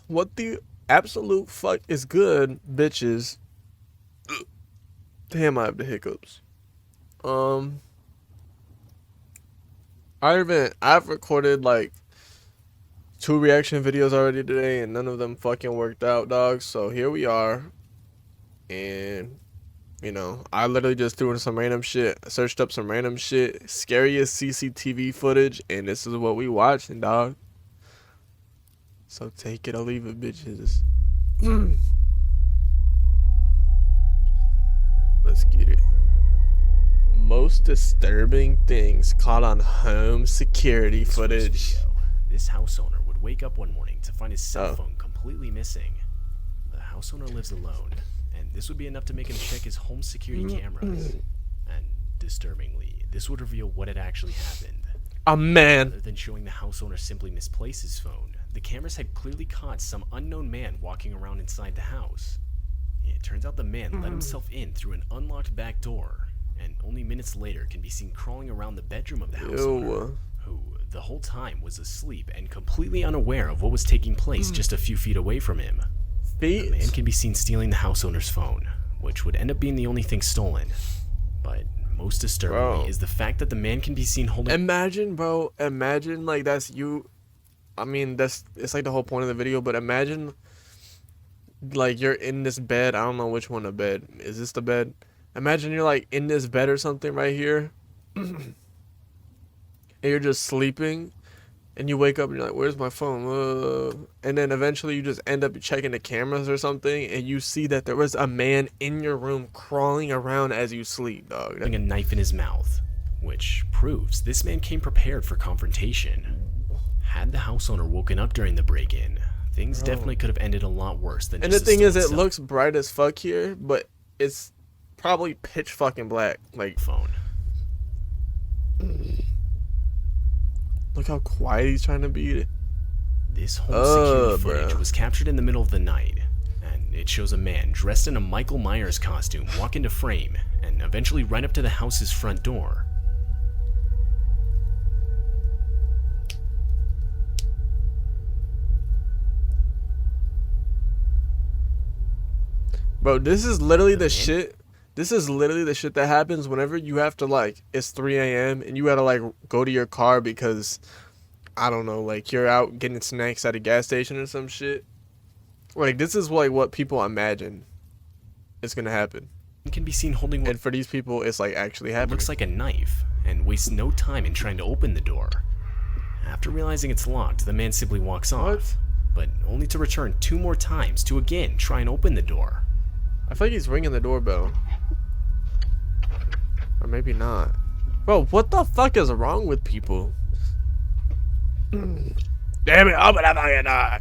What the absolute fuck is good, bitches? Damn, I have the hiccups. Um, I've recorded like 2 reaction videos already today, and none of them fucking worked out, dog. So here we are, and I literally just threw in some random shit, searched up some random shit, scariest CCTV footage, and this is what we watching, dog. So take it or leave it, bitches. Let's get it. Most disturbing things caught on home security footage. This house owner would wake up one morning to find his cell phone completely missing. The house owner lives alone, and this would be enough to make him check his home security cameras. And disturbingly, this would reveal what had actually happened. A man. Rather than showing the house owner simply misplaced his phone, the cameras had clearly caught some unknown man walking around inside the house. It turns out the man let himself in through an unlocked back door, and only minutes later can be seen crawling around the bedroom of the house owner, who the whole time was asleep and completely unaware of what was taking place just a few feet away from him. The man can be seen stealing the house owner's phone, which would end up being the only thing stolen. But most disturbingly is the fact that the man can be seen holding— Imagine, bro, imagine like that's you. I mean, it's like the whole point of the video, but imagine like you're in this bed. I don't know which one the bed. Is this the bed? Imagine you're like in this bed or something right here. And you're just sleeping, and you wake up and you're like, where's my phone? And then eventually you just end up checking the cameras or something, and you see that there was a man in your room crawling around as you sleep, dog. Having a knife in his mouth, which proves this man came prepared for confrontation. Had the house owner woken up during the break-in, things definitely could have ended a lot worse than And just the thing is, it cell looks bright as fuck here, but it's probably pitch fucking black. Like, phone. Look how quiet he's trying to be. This home security footage was captured in the middle of the night, and it shows a man dressed in a Michael Myers costume walk into frame and eventually right up to the house's front door. Bro, this is literally the shit. This is literally the shit that happens whenever you have to, like, it's 3 a.m. and you gotta, like, go to your car because, I don't know, like, you're out getting snacks at a gas station or some shit. Like, this is, like, what people imagine is gonna happen. It can be seen holding what— and for these people, it's, like, actually happening. Looks like a knife, and wastes no time in trying to open the door. After realizing it's locked, the man simply walks off, but only to return 2 more times to again try and open the door. I feel like he's ringing the doorbell. Or maybe not. Bro, what the fuck is wrong with people? Damn it, open that fucking door!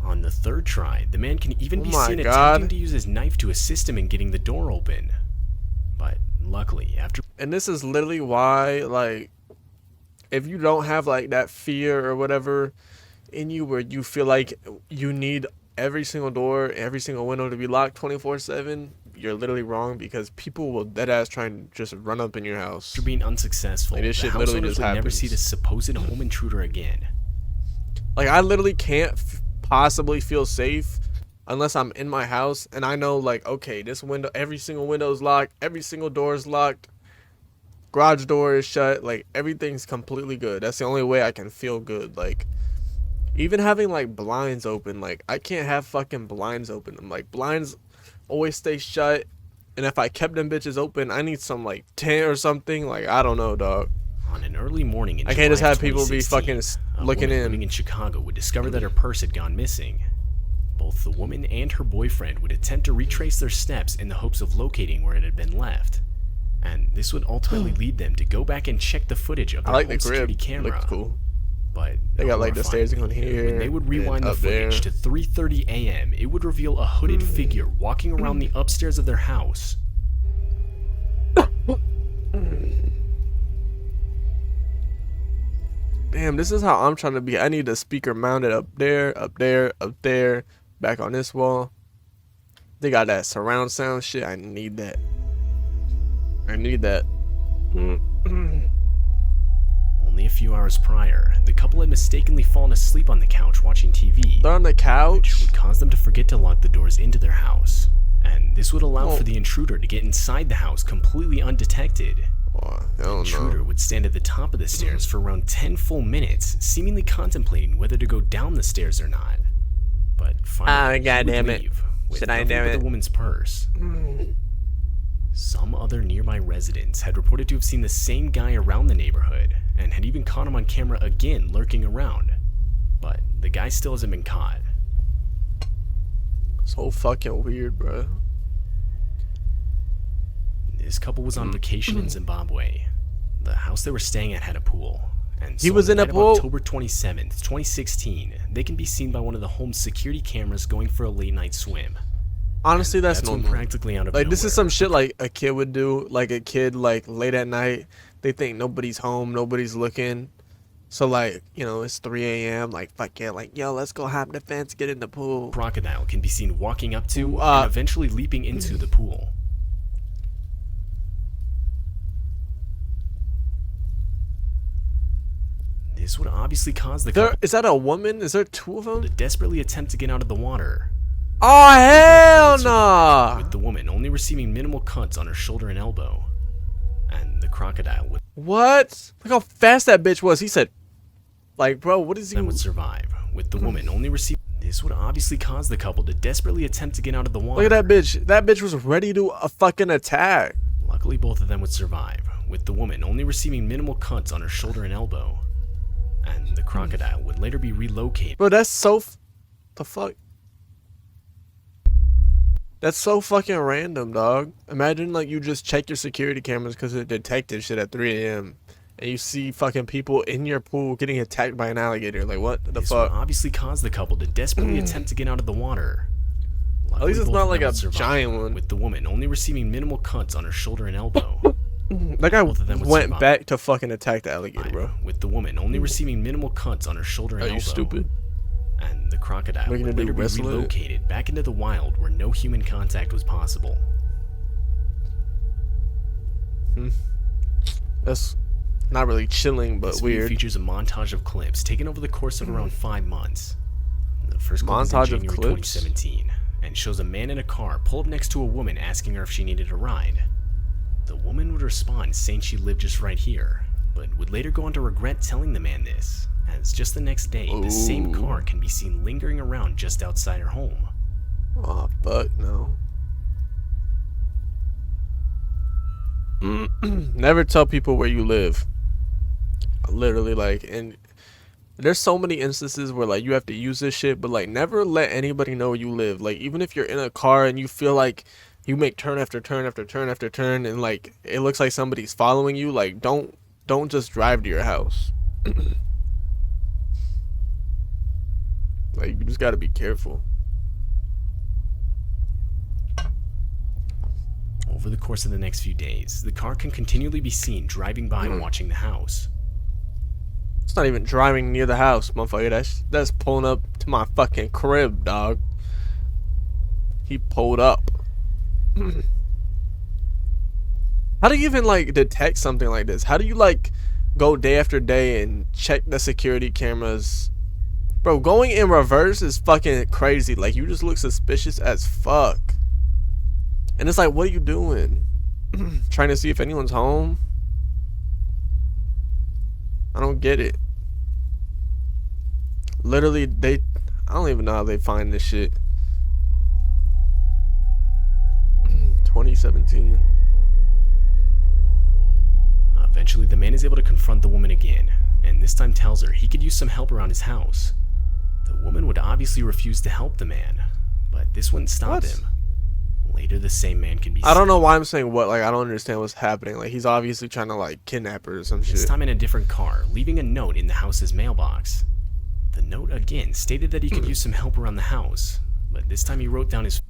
On the 3rd try, the man can even be seen attempting to use his knife to assist him in getting the door open. But luckily, after— And this is literally why, like, if you don't have, like, that fear or whatever in you where you feel like you need every single door, every single window to be locked 24/7, you're literally wrong, because people will deadass try and just run up in your house. after being unsuccessful, Like, this the shit house literally owners just would never happens. see this supposed home intruder again. Like, I literally can't possibly feel safe unless I'm in my house and I know, like, okay, this window, every single window is locked, every single door is locked, garage door is shut, like, everything's completely good. That's the only way I can feel good. Like, even having, like, blinds open, like, I can't have fucking blinds open. I'm like, blinds always stay shut, and if I kept them bitches open, I need some, like, tent or something. Like, I don't know, dog. On an early morning in I can't just July have of people be 2016, fucking looking a woman in. living in Chicago would discover that her purse had gone missing. Both the woman and her boyfriend would attempt to retrace their steps in the hopes of locating where it had been left, and this would ultimately lead them to go back and check the footage of their home security camera. Looks cool. But They got, like, the stairs going horrifyingly, here, when they would rewind and the up footage there. to 3:30 a.m., it would reveal a hooded figure walking around the upstairs of their house. Damn, this is how I'm trying to be. I need a speaker mounted up there, up there, up there, back on this wall. They got that surround sound shit. I need that. I need that. Only a few hours prior, the couple had mistakenly fallen asleep on the couch watching TV. They're on the Which couch. would cause them to forget to lock the doors into their house. And this would allow for the intruder to get inside the house completely undetected. Oh, The intruder would stand at the top of the stairs for around 10 full minutes, seemingly contemplating whether to go down the stairs or not. But finally, he would leave with nothing but the woman's purse. Some other nearby residents had reported to have seen the same guy around the neighborhood, and had even caught him on camera again lurking around. But the guy still hasn't been caught. So fucking weird, bro. This couple was on vacation in Zimbabwe. The house they were staying at had a pool. And He so was on in the a night of pool? October 27th, 2016, they can be seen by one of the home's security cameras going for a late night swim. Honestly, that's when normal. practically out of Like, this is nowhere, some shit like a kid would do. Like, a kid, like, late at night, they think nobody's home, nobody's looking. So, like, you know, it's 3 a.m. Like, fuck yeah, like, yo, let's go hop the fence, get in the pool. crocodile can be seen walking up to Uh, and eventually leaping into the pool. This would obviously cause the couple Is that a woman? Is there two of to them? desperately attempt to get out of the water. Oh, hell With nah. the woman only receiving minimal cuts on her shoulder and elbow. And the crocodile would What? Look how fast that bitch was. He said, like, bro, what is he? then would survive, with the woman only receiving. This would obviously cause the couple to desperately attempt to get out of the water. Look at that bitch. That bitch was ready to fucking attack. Luckily, both of them would survive, with the woman only receiving minimal cuts on her shoulder and elbow. And the crocodile would later be relocated. Bro, that's so... the fuck? That's so fucking random, dog. Imagine, like, you just check your security cameras because it detected shit at 3 a.m. And you see fucking people in your pool getting attacked by an alligator. Like, what the This would fuck? obviously cause the couple to desperately attempt to get out of the water. At least it's Luckily, both not of like them a would survive, giant one. with the woman only receiving minimal cuts on her shoulder and elbow. That guy both of them would went survive. back to fucking attack the alligator, bro. With the woman only receiving minimal cuts on her shoulder and Are elbow. you stupid? And the crocodile What are you would gonna do, later be wrestle it? relocated back into the wild where no human contact was possible. That's not really chilling, but This video weird. features a montage of clips taken over the course of around 5 months. The first clip is in Montage of January clips? 2017 and shows a man in a car pull up next to a woman asking her if she needed a ride. The woman would respond saying she lived just right here, but would later go on to regret telling the man this, as just the next day, the same Ooh. car can be seen lingering around just outside her home. Oh, fuck no. Never tell people where you live. Literally, like, and there's so many instances where, like, you have to use this shit, but, like, never let anybody know where you live. Like, even if you're in a car and you feel like you make turn after turn after turn after turn and, like, it looks like somebody's following you, like, don't just drive to your house. Like, you just gotta be careful. Over the course of the next few days, the car can continually be seen driving by and watching the house. It's not even driving near the house, motherfucker. That's pulling up to my fucking crib, dog. He pulled up. How do you even, like, detect something like this? How do you, like, go day after day and check the security cameras? Bro, going in reverse is fucking crazy. Like, you just look suspicious as fuck. And it's like, what are you doing? Trying to see if anyone's home? I don't get it. Literally, I don't even know how they find this shit. 2017. Eventually, the man is able to confront the woman again, and this time tells her he could use some help around his house. The woman would obviously refuse to help the man, but this wouldn't stop What? him. Later, the same man can be I don't seen, know why I'm saying what. Like, I don't understand what's happening. Like, he's obviously trying to, like, kidnap her or some this shit. time in a different car, leaving a note in the house's mailbox. The note again stated that he could use some help around the house, but this time he wrote down his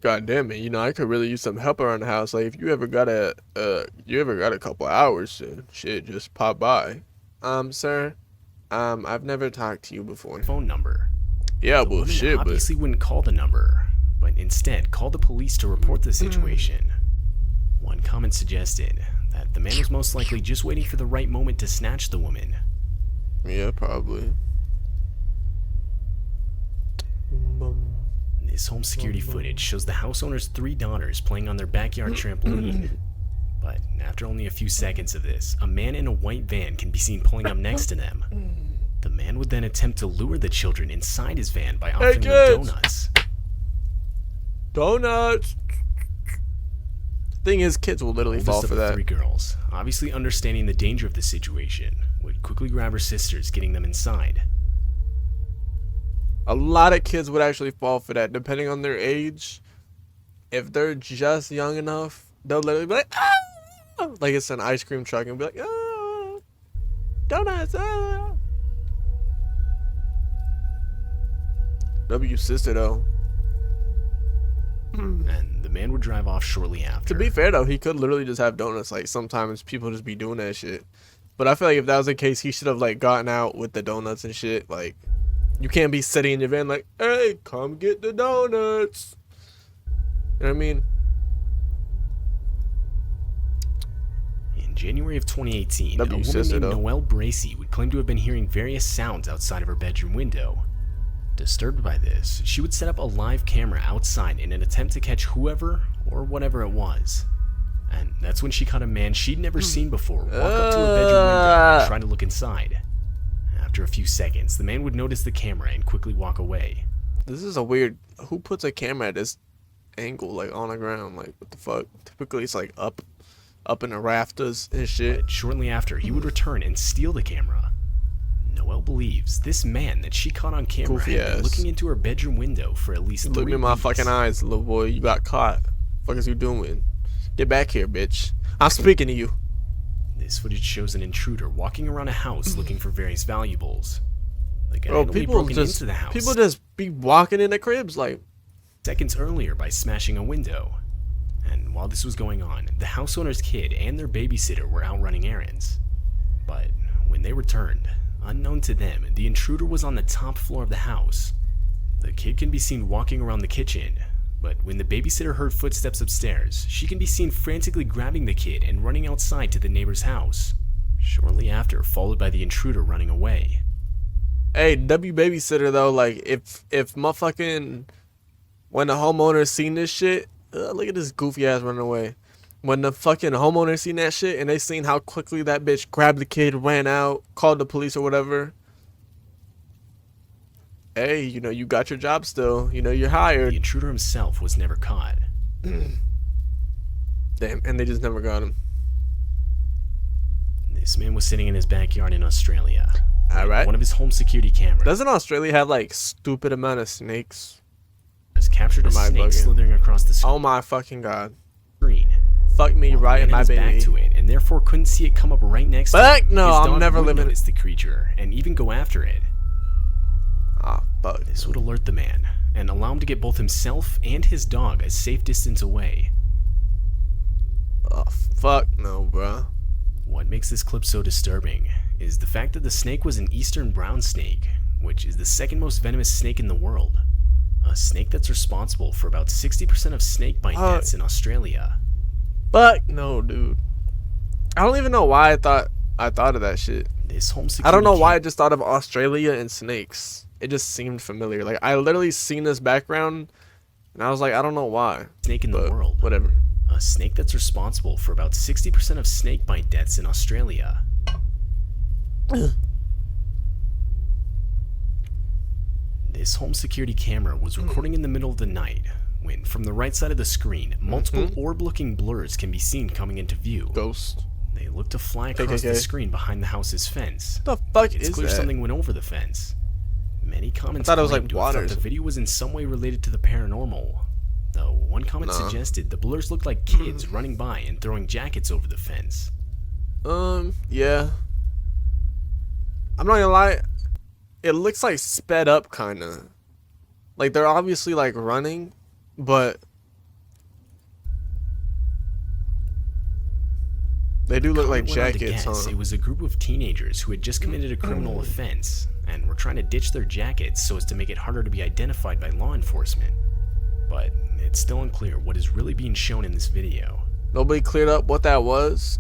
God damn it, you know, I could really use some help around the house. Like, if you ever got a couple hours to shit, just pop by. Sir, I've never talked to you before. phone number. Yeah, The woman bullshit, but obviously wouldn't call the number, but instead called the police to report the situation. One comment suggested that that the man was most likely just waiting for the right moment to snatch the woman. Yeah, probably. This home security footage shows the house owner's 3 daughters playing on their backyard trampoline. But after only a few seconds of this, a man in a white van can be seen pulling up next to them. The man would then attempt to lure the children inside his van by offering them donuts. Donuts! Thing is, kids will literally fall for that. 3 girls, obviously understanding the danger of the situation, would quickly grab her sisters, getting them inside. A lot of kids would actually fall for that, depending on their age. If they're just young enough, they'll literally be like, ah! Like it's an ice cream truck, and be like, ah! Donuts, ah! W sister, though. And the man would drive off shortly after. To be fair, though, he could literally just have donuts. Like, sometimes people just be doing that shit. But I feel like if that was the case, he should have, like, gotten out with the donuts and shit. Like, you can't be sitting in your van like, hey, come get the donuts. You know what I mean? In January of 2018, a woman named Noelle Bracey would claim to have been hearing various sounds outside of her bedroom window. Disturbed by this, she would set up a live camera outside in an attempt to catch whoever or whatever it was. And that's when she caught a man she'd never seen before walk up to her bedroom window and try to look inside. After a few seconds, the man would notice the camera and quickly walk away. This is a weird... Who puts a camera at this angle, like, on the ground? Like, what the fuck? Typically, it's, like, up in the rafters and shit. But shortly after, he would return and steal the camera. Noelle believes this man that she caught on camera had been looking into her bedroom window for at least 3 weeks. Look in my fucking eyes, little boy. You got caught. What is you doing? Get back here, bitch. I'm speaking to you. This footage shows an intruder walking around a house looking for various valuables. The guy had people broken into the house. People just be walking in the cribs like seconds earlier by smashing a window. And while this was going on, the house owner's kid and their babysitter were out running errands. But when they returned, unknown to them, the intruder was on the top floor of the house. The kid can be seen walking around the kitchen, but when the babysitter heard footsteps upstairs, she can be seen frantically grabbing the kid and running outside to the neighbor's house. Shortly after, followed by the intruder running away. Hey, W babysitter though, like if motherfucking when the homeowner seen this shit, look at this goofy ass running away. When the fucking homeowner seen that shit and they seen how quickly that bitch grabbed the kid, ran out, called the police or whatever. Hey, you know, you got your job still. You know, you're hired. The intruder himself was never caught. Damn, and they just never got him. This man was sitting in his backyard in Australia. Alright. One of his home security cameras. Doesn't Australia have like stupid amount of snakes? Has captured a snake slithering across the screen. Oh my fucking god. Screen. Fuck me right in my baby. Back to it, and therefore couldn't see it come up right next to Fuck it. no, I'm never living. Notice the creature and even go after it. Ah, fuck. This would alert the man and allow him to get both himself and his dog a safe distance away. Oh fuck no, bruh. What makes this clip so disturbing is the fact that the snake was an eastern brown snake, which is the second most venomous snake in the world. A snake that's responsible for about 60% of snake bite deaths in Australia. Fuck no, dude. I don't even know why I thought of that shit. This home security I don't know why I just thought of Australia and snakes. It just seemed familiar. Like I literally seen this background and I was like, I don't know why. Snake in the world. Whatever. A snake that's responsible for about 60% of snake bite deaths in Australia. This home security camera was recording in the middle of the night when, from the right side of the screen, multiple orb-looking blurs can be seen coming into view. Ghost. They look to fly across the screen behind the house's fence. What the fuck is that? It's clear something went over the fence. Many comments thought it was like water. the video was in some way related to the paranormal. Though one comment suggested the blurs looked like kids running by and throwing jackets over the fence. Yeah. I'm not gonna lie. It looks like sped up kinda. Like they're obviously like running, but they do look like jackets, huh? It was a group of teenagers who had just committed a criminal offense and were trying to ditch their jackets so as to make it harder to be identified by law enforcement. But it's still unclear what is really being shown in this video. Nobody cleared up what that was.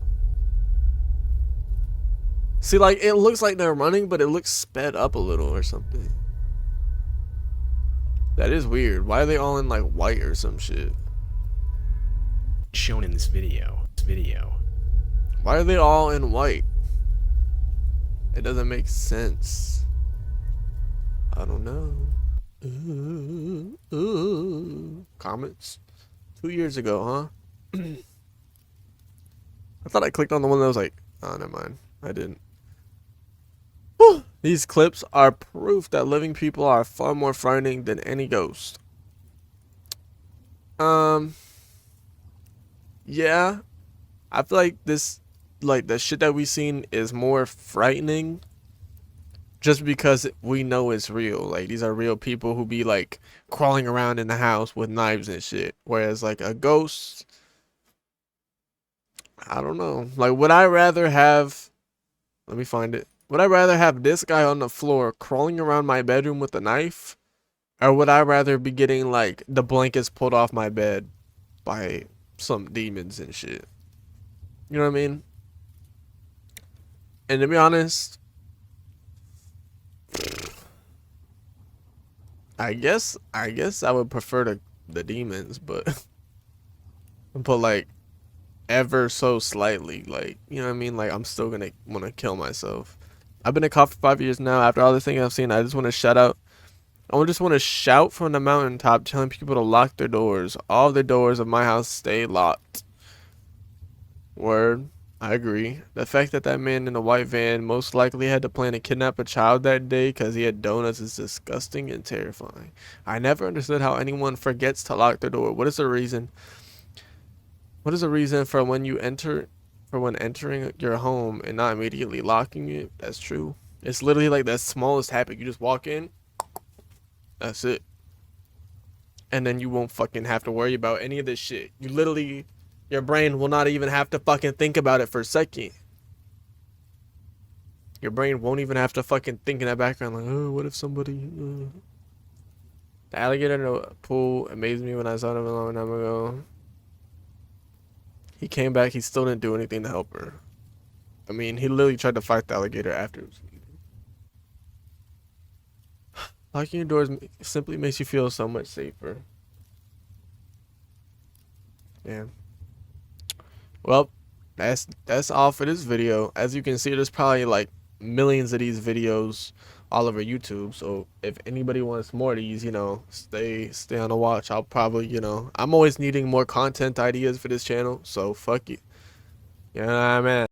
See, like, it looks like they're running, but it looks sped up a little or something. That is weird. Why are they all in, like, white or some shit? Shown in this video. Why are they all in white? It doesn't make sense. I don't know. Comments? 2 years ago, huh? I thought I clicked on the one that was like, oh, never mind. I didn't. These clips are proof that living people are far more frightening than any ghost. Yeah. I feel like this, like, the shit that we seen is more frightening just because we know it's real. Like, these are real people who be, like, crawling around in the house with knives and shit. Whereas, like, a ghost, I don't know. Like, would I rather have, let me find it. Would I rather have this guy on the floor crawling around my bedroom with a knife? Or would I rather be getting, like, the blankets pulled off my bed by some demons and shit? You know what I mean? And to be honest, I guess I would prefer the demons, but like ever so slightly, like, you know what I mean? Like, I'm still gonna wanna kill myself. I've been a cop for 5 years now. After all the things I've seen, I just wanna shout out. I just want to shout from the mountaintop telling people to lock their doors. All the doors of my house stay locked. Word. I agree. The fact that that man in the white van most likely had to plan to kidnap a child that day because he had donuts is disgusting and terrifying. I never understood how anyone forgets to lock their door. What is the reason? What is the reason for when entering your home and not immediately locking it? That's true. It's literally like the smallest habit. You just walk in. That's it. And then you won't fucking have to worry about any of this shit. You literally, your brain will not even have to fucking think about it for a second. Your brain won't even have to fucking think in that background like, oh, what if somebody... The alligator in the pool amazed me when I saw him a long time ago. He came back, he still didn't do anything to help her. I mean, he literally tried to fight the alligator afterwards. Locking your doors simply makes you feel so much safer. Yeah. Well, that's all for this video. As you can see, there's probably like millions of these videos all over YouTube. So if anybody wants more of these, you know, stay on the watch. I'll probably, you know, I'm always needing more content ideas for this channel. So fuck it. You know what I mean?